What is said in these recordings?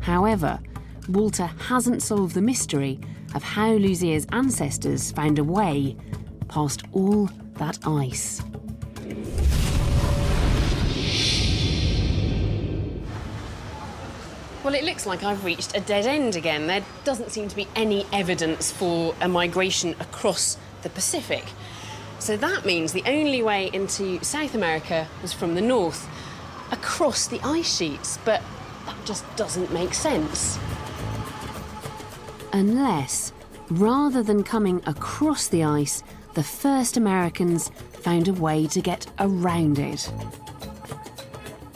However, Walter hasn't solved the mystery of how Luzia's ancestors found a way past all that ice. Well, it looks like I've reached a dead end again. There doesn't seem to be any evidence for a migration across the Pacific. So that means the only way into South America was from the north, across the ice sheets, but that just doesn't make sense. Unless, rather than coming across the ice, the first Americans found a way to get around it.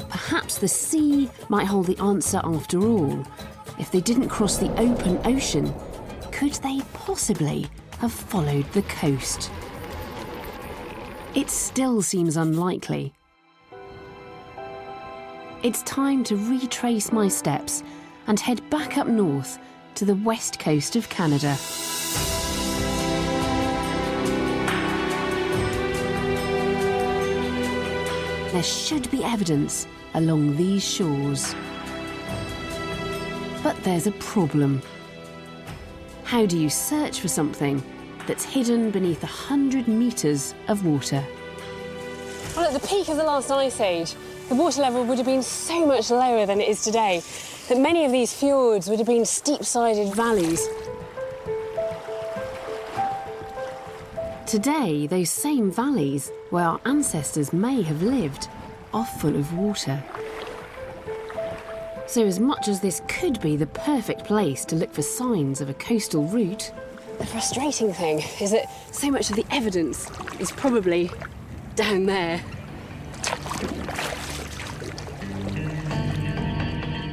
Perhaps the sea might hold the answer after all. If they didn't cross the open ocean, could they possibly have followed the coast? It still seems unlikely. It's time to retrace my steps and head back up north to the west coast of Canada. There should be evidence along these shores. But there's a problem. How do you search for something that's hidden beneath 100 metres of water? Well, at the peak of the last ice age, the water level would have been so much lower than it is today that many of these fjords would have been steep-sided valleys. Today, those same valleys where our ancestors may have lived are full of water. So as much as this could be the perfect place to look for signs of a coastal route, the frustrating thing is that so much of the evidence is probably down there.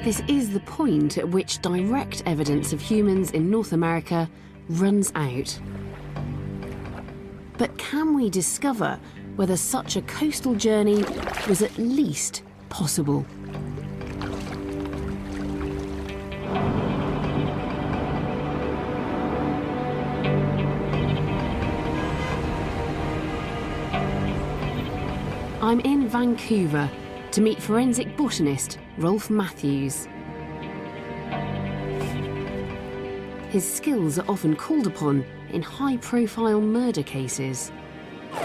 This is the point at which direct evidence of humans in North America runs out. But can we discover whether such a coastal journey was at least possible? I'm in Vancouver to meet forensic botanist Rolf Matthews. His skills are often called upon in high-profile murder cases. On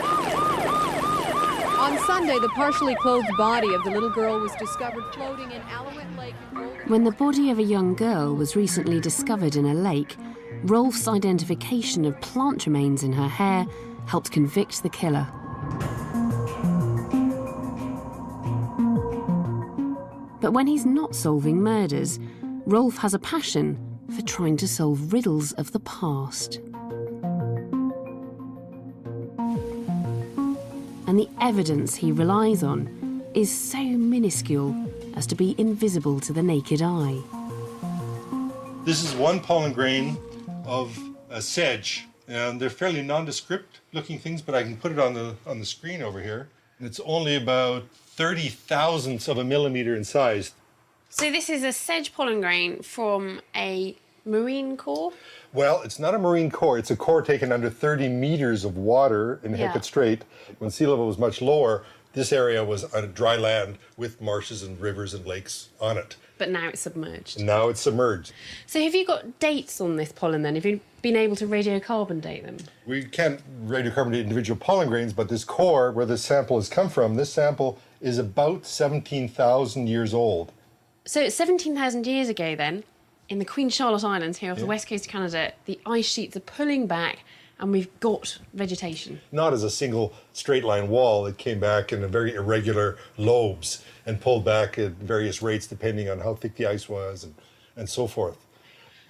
Sunday, the partially clothed body of the little girl was discovered floating in Alouette Lake. When the body of a young girl was recently discovered in a lake, Rolf's identification of plant remains in her hair helped convict the killer. But when he's not solving murders, Rolf has a passion for trying to solve riddles of the past. And the evidence he relies on is so minuscule as to be invisible to the naked eye. This is one pollen grain of a sedge, and they're fairly nondescript looking things, but I can put it on the screen over here. And it's only about 30 thousandths of a millimeter in size. So this is a sedge pollen grain from a marine core? Well, it's not a marine core. It's a core taken under 30 meters of water in Hecate Strait. When sea level was much lower, this area was on dry land with marshes and rivers and lakes on it. But now it's submerged. Now it's submerged. So have you got dates on this pollen then? Have you been able to radiocarbon date them? We can't radiocarbon date individual pollen grains, but this core, where this sample has come from, this sample is about 17,000 years old. So 17,000 years ago then, in the Queen Charlotte Islands here off the west coast of Canada, the ice sheets are pulling back and we've got vegetation. Not as a single straight line wall. It came back in a very irregular lobes and pulled back at various rates depending on how thick the ice was and so forth.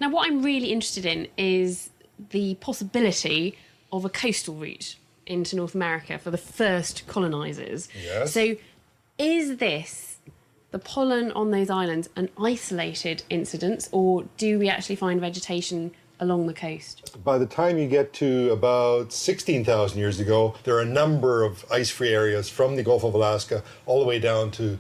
Now, what I'm really interested in is the possibility of a coastal route into North America for the first colonisers. Yes. So is this, the pollen on those islands, an isolated incident, or do we actually find vegetation along the coast? By the time you get to about 16,000 years ago, there are a number of ice-free areas from the Gulf of Alaska all the way down to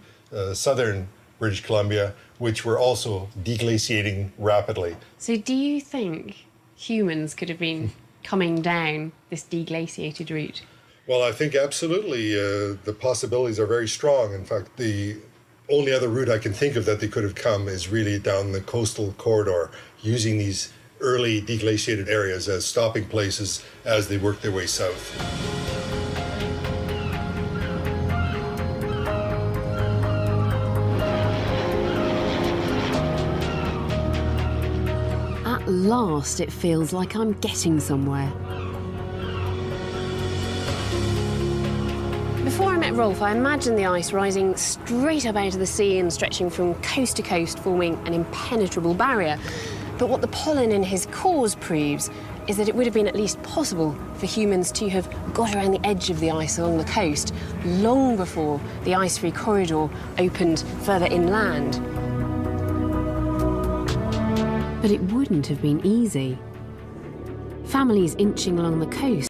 southern British Columbia, which were also deglaciating rapidly. So do you think humans could have been coming down this deglaciated route? Well, I think absolutely the possibilities are very strong. In fact, the only other route I can think of that they could have come is really down the coastal corridor, using these early deglaciated areas as stopping places as they work their way south. At last, it feels like I'm getting somewhere. Before I met Rolf, I imagined the ice rising straight up out of the sea and stretching from coast to coast, forming an impenetrable barrier. But what the pollen in his cores proves is that it would have been at least possible for humans to have got around the edge of the ice along the coast long before the ice-free corridor opened further inland. But it wouldn't have been easy. Families inching along the coast